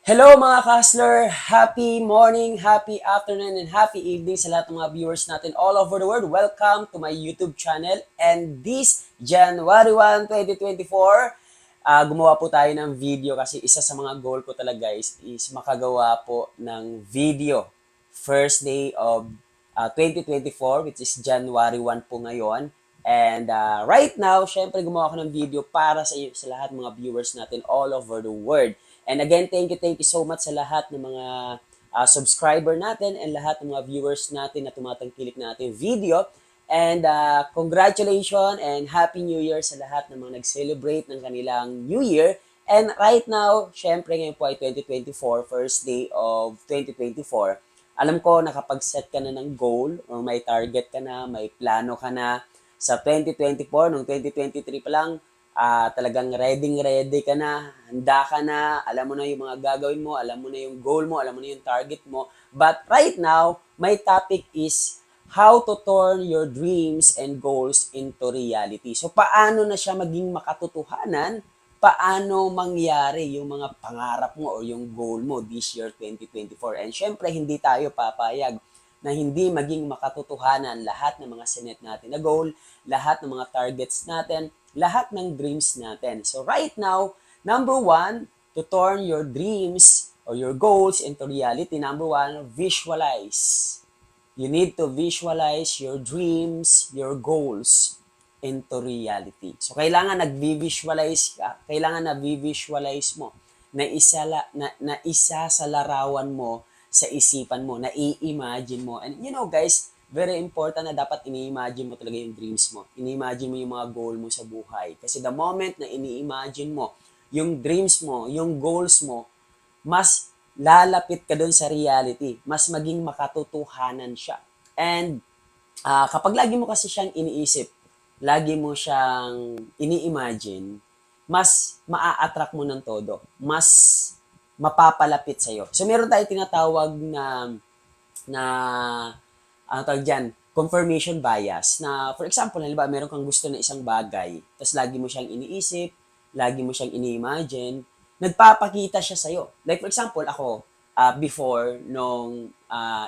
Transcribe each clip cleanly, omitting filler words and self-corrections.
Hello mga ka-hustler! Happy morning, happy afternoon, and happy evening sa lahat ng mga viewers natin all over the world. Welcome to my YouTube channel. And this January 1, 2024, gumawa po tayo ng video kasi isa sa mga goal ko talaga guys is makagawa po ng video. First day of 2024, which is January 1 po ngayon. And right now, syempre gumawa ko ng video para sa iyo, sa lahat ng mga viewers natin all over the world. And again, thank you so much sa lahat ng mga subscriber natin and lahat ng mga viewers natin na tumatangkilik natin video. And congratulations and Happy New Year sa lahat ng mga nag-celebrate ng kanilang New Year. And right now, syempre ngayon po ay 2024, first day of 2024. Alam ko nakapag-set ka na ng goal or may target ka na, may plano ka na sa 2024, nung 2023 pa lang, talagang ready ka na, handa ka na, alam mo na yung mga gagawin mo, alam mo na yung goal mo, alam mo na yung target mo. But right now, my topic is how to turn your dreams and goals into reality. So paano na siya maging makatotohanan? Paano mangyari yung mga pangarap mo o yung goal mo this year 2024? And syempre, hindi tayo papayag na hindi maging makatotohanan lahat ng mga sinet natin na goal, lahat ng mga targets natin, lahat ng dreams natin. So right now, number one, to turn your dreams or your goals into reality, number one, visualize. You need to visualize your dreams, your goals into reality. So kailangan nag-visualize ka, kailangan na-visualize mo, na isa sa larawan mo sa isipan mo, na i-imagine mo. And you know guys, very important na dapat ini-imagine mo talaga yung dreams mo. Ini-imagine mo yung mga goal mo sa buhay. Kasi the moment na ini-imagine mo yung dreams mo, yung goals mo, mas lalapit ka dun sa reality. Mas maging makatotohanan siya. And kapag lagi mo kasi siyang iniisip, lagi mo siyang ini-imagine, mas maa-attract mo ng todo. Mas mapapalapit sa'yo. So, meron tayo tinatawag na ano tawag dyan, confirmation bias. Na, for example, halimbawa, meron kang gusto na isang bagay, tapos lagi mo siyang iniisip, lagi mo siyang ini-imagine, nagpapakita siya sa'yo. Like, for example, ako, before, nung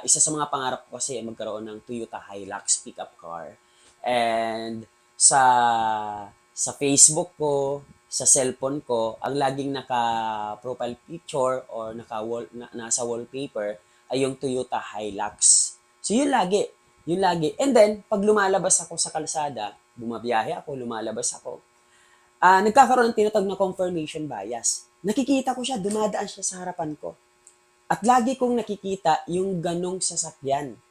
isa sa mga pangarap ko kasi magkaroon ng Toyota Hilux pickup car. And sa Facebook ko, sa cellphone ko, ang laging naka-profile picture or nasa wallpaper ay yung Toyota Hilux. So yun lagi, yun lagi. And then, pag lumalabas ako sa kalsada, bumabiyahe ako, lumalabas ako, nagkakaroon ng tinatawag na confirmation bias. Nakikita ko siya, dumadaan siya sa harapan ko. At lagi kong nakikita yung ganong sasakyan.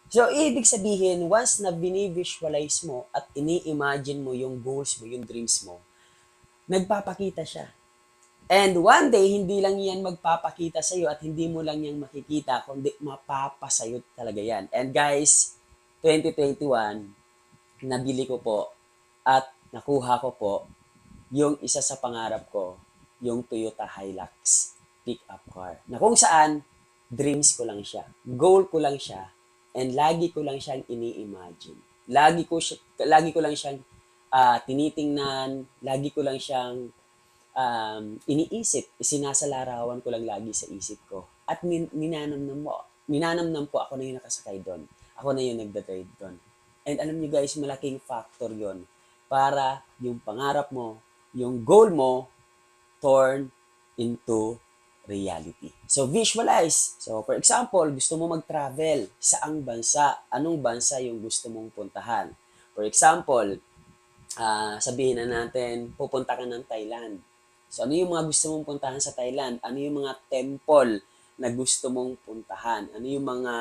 So, ibig sabihin, once na bini-visualize mo at ini-imagine mo yung goals mo, yung dreams mo, nagpapakita siya. And one day, hindi lang yan magpapakita sa'yo at hindi mo lang yan makikita, kundi mapapasayo talaga yan. And guys, 2021, nabili ko po at nakuha ko po yung isa sa pangarap ko, yung Toyota Hilux pickup car. Na kung saan, dreams ko lang siya. Goal ko lang siya. And lagi ko lang siyang ini-imagine. Lagi ko lang siyang tinitingnan. Lagi ko lang siyang iniisip. Isinasalarawan ko lang lagi sa isip ko. At minanamnam po ako na yung nakasakay doon. Ako na yung nagdadrive doon. And alam niyo guys, malaking factor yon para yung pangarap mo, yung goal mo, turn into reality. So, visualize. So, for example, gusto mo mag-travel. Saang bansa? Anong bansa yung gusto mong puntahan? For example, sabihin na natin, pupunta ka ng Thailand. So, ano yung mga gusto mong puntahan sa Thailand? Ano yung mga temple na gusto mong puntahan? Ano yung mga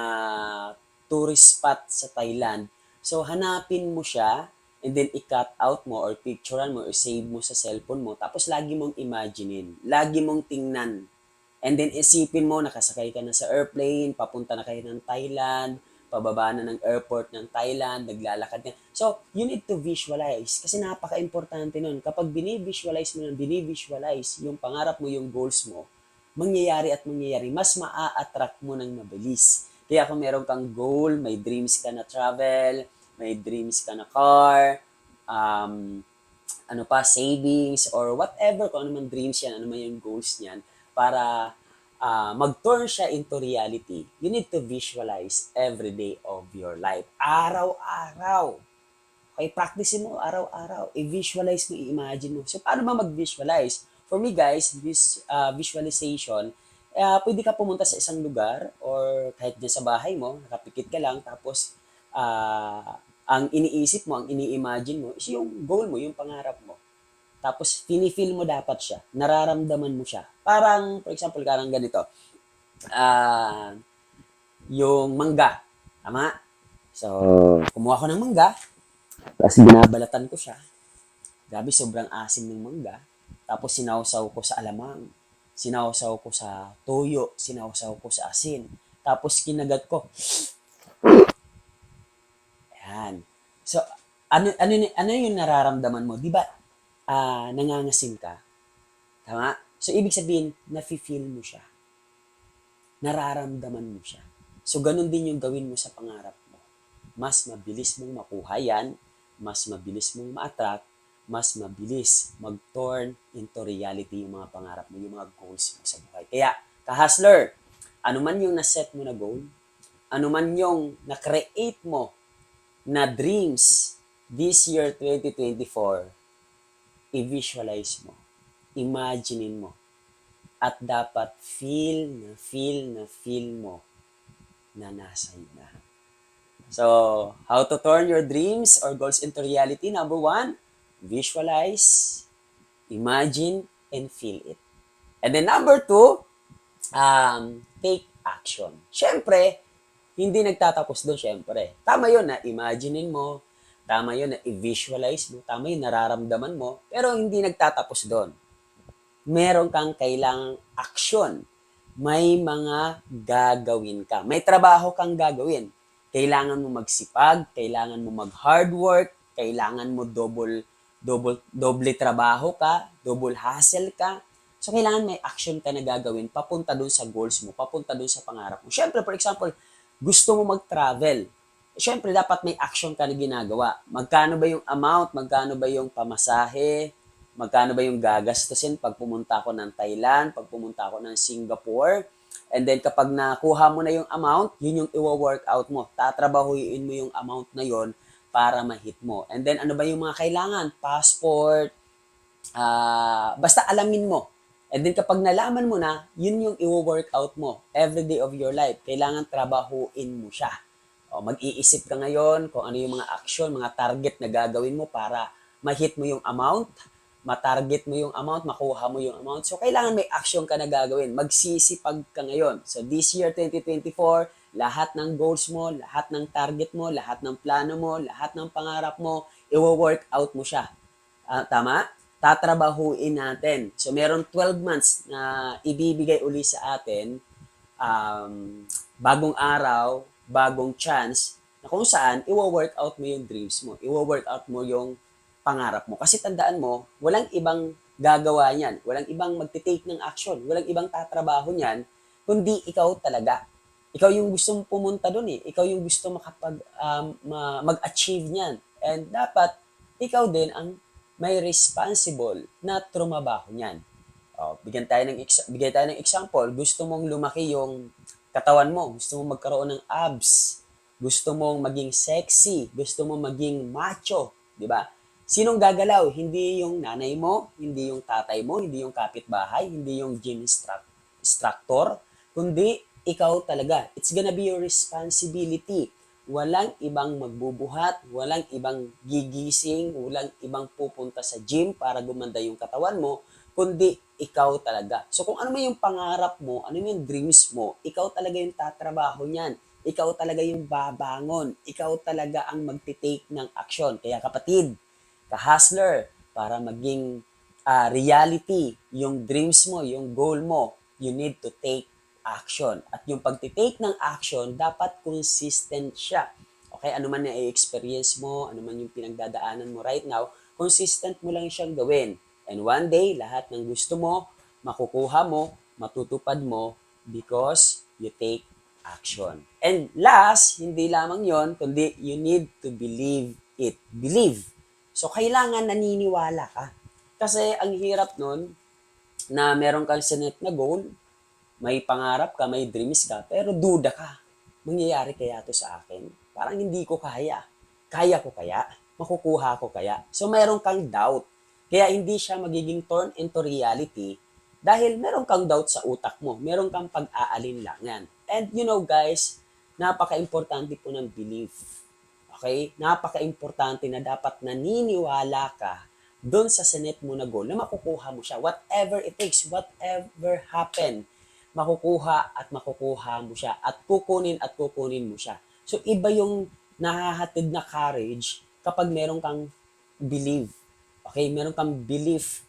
tourist spot sa Thailand? So, hanapin mo siya and then i-cut out mo or picturean mo or save mo sa cellphone mo. Tapos, lagi mong imaginein. Lagi mong tingnan. And then, isipin mo, nakasakay ka na sa airplane, papunta na kayo ng Thailand, pababa na ng airport ng Thailand, naglalakad ka. So, you need to visualize. Kasi napaka-importante nun. Kapag binivisualize yung pangarap mo, yung goals mo, mangyayari at mangyayari. Mas maa-attract mo ng mabilis. Kaya kung meron kang goal, may dreams ka na travel, may dreams ka na car, savings, or whatever, kung ano man dreams yan, ano man yung goals niyan, para mag-turn siya into reality, you need to visualize every day of your life. Araw-araw. Okay, practice mo araw-araw. I-visualize mo, i-imagine mo. So, paano ba mag-visualize? For me, guys, this visualization, pwede ka pumunta sa isang lugar or kahit dyan sa bahay mo, nakapikit ka lang, tapos ang iniisip mo, ang ini-imagine mo is yung goal mo, yung pangarap mo. Tapos, feel mo dapat siya. Nararamdaman mo siya. Parang, for example, parang ganito. Ah, yung mangga. Tama? So, kumuha ko ng mangga, tapos binabalatan ko siya. Grabe, sobrang asim ng mangga. Tapos sinawsaw ko sa alamang. Sinawsaw ko sa toyo. Sinawsaw ko sa asin. Tapos kinagat ko. Ayan. So, ano yung nararamdaman mo? Di ba, nangangasim ka? Tama? So, ibig sabihin, nafe-feel mo siya. Nararamdaman mo siya. So, ganun din yung gawin mo sa pangarap mo. Mas mabilis mong makuha yan, mas mabilis mong ma-attract, mas mabilis mag-turn into reality yung mga pangarap mo, yung mga goals mo sa buhay. Kaya, ka-hustler, ano man yung na-set mo na goal, ano man yung na-create mo na dreams this year 2024, i-visualize mo, imaginein mo, at dapat feel mo na nasa iyo na. So, how to turn your dreams or goals into reality? Number one, visualize, imagine, and feel it. And then number two, take action. Siyempre, hindi nagtatapos doon, siyempre. Tama yun na imaginein mo, tama yun na i-visualize mo, tama yun nararamdaman mo, pero hindi nagtatapos doon. Meron kang kailangang action. May mga gagawin ka. May trabaho kang gagawin. Kailangan mo magsipag, kailangan mo mag-hard work, kailangan mo doble trabaho ka, double hustle ka. So, kailangan may action ka na gagawin papunta dun sa goals mo, papunta dun sa pangarap mo. Siyempre, for example, gusto mo mag-travel. Siyempre, dapat may action ka na ginagawa. Magkano ba yung amount? Magkano ba yung pamasahe? Magkano ba yung gagastusin pag pumunta ako ng Thailand, pag pumunta ako ng Singapore? And then kapag nakuha mo na yung amount, yun yung i-workout mo. Tatrabahuin mo yung amount na yon para ma-hit mo. And then ano ba yung mga kailangan? Passport, basta alamin mo. And then kapag nalaman mo na, yun yung i-workout mo every day of your life. Kailangan trabahuin mo siya. O, mag-iisip ka ngayon kung ano yung mga action, mga target na gagawin mo para ma-hit mo yung amount, matarget mo yung amount, makuha mo yung amount. So, kailangan may action ka na gagawin. Magsisipag ka ngayon. So, this year, 2024, lahat ng goals mo, lahat ng target mo, lahat ng plano mo, lahat ng pangarap mo, i-work out mo siya. Tama? Tatrabahuin natin. So, meron 12 months na ibibigay uli sa atin, bagong araw, bagong chance, na kung saan, i-work out mo yung dreams mo. I-work out mo yung pangarap mo. Kasi tandaan mo, walang ibang gagawa niyan. Walang ibang magte-take ng action. Walang ibang tatrabaho niyan, kundi ikaw talaga. Ikaw yung gustong pumunta doon eh. Ikaw yung gusto mag-achieve niyan. And dapat, ikaw din ang may responsible na trumabaho niyan. Bigyan tayo ng example. Gusto mong lumaki yung katawan mo. Gusto mong magkaroon ng abs. Gusto mong maging sexy. Gusto mong maging macho. Di ba? Sinong gagalaw? Hindi yung nanay mo, hindi yung tatay mo, hindi yung kapitbahay, hindi yung gym instructor, kundi ikaw talaga. It's gonna be your responsibility. Walang ibang magbubuhat, walang ibang gigising, walang ibang pupunta sa gym para gumanda yung katawan mo, kundi ikaw talaga. So kung ano man yung pangarap mo, ano man yung dreams mo, ikaw talaga yung tatrabaho niyan. Ikaw talaga yung babangon. Ikaw talaga ang magte-take ng action. Kaya kapatid, ka-hustler, para maging reality yung dreams mo, yung goal mo, you need to take action. At yung pagtitake ng action, dapat consistent siya. Okay, ano man na i-experience mo, ano man yung pinagdadaanan mo right now, consistent mo lang siyang gawin. And one day, lahat ng gusto mo, makukuha mo, matutupad mo because you take action. And last, hindi lamang yon, kundi you need to believe it. Believe. So, kailangan naniniwala ka. Kasi ang hirap nun na meron kang sinet na goal, May pangarap ka, may dreams ka, pero duda ka. Mangyayari kaya to sa akin? Parang hindi ko kaya. Kaya ko kaya? Makukuha ko kaya? So meron kang doubt. Kaya hindi siya magiging turn into reality dahil meron kang doubt sa utak mo. Meron kang pag-aalinlangan. And you know guys, napaka-importante po ng belief. Okay? Napaka-importante na dapat naniniwala ka doon sa sinet mo na goal na makukuha mo siya. Whatever it takes, whatever happen, makukuha mo siya at kukunin mo siya. So iba yung nahahatid na courage kapag meron kang believe. Okay? Meron kang belief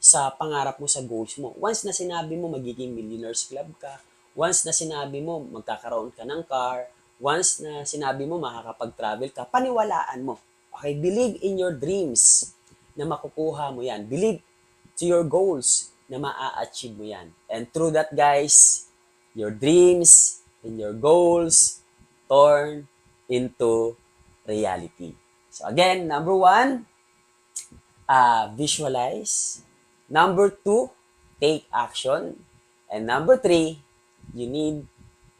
sa pangarap mo, sa goals mo. Once na sinabi mo magiging millionaires club ka, once na sinabi mo magkakaroon ka ng car, once na sinabi mo makakapag-travel ka, paniwalaan mo. Okay? Believe in your dreams na makukuha mo yan. Believe to your goals na maa-achieve mo yan. And through that, guys, your dreams and your goals turn into reality. So again, number one, visualize. Number two, take action. And number three, you need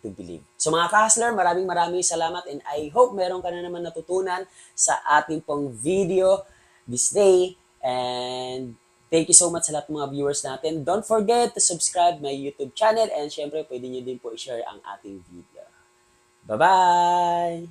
to believe. So mga ka-hustler, maraming salamat and I hope meron ka na naman natutunan sa ating pong video this day. And thank you so much sa lahat ng mga viewers natin. Don't forget to subscribe my YouTube channel and syempre pwede nyo din po i-share ang ating video. Bye-bye!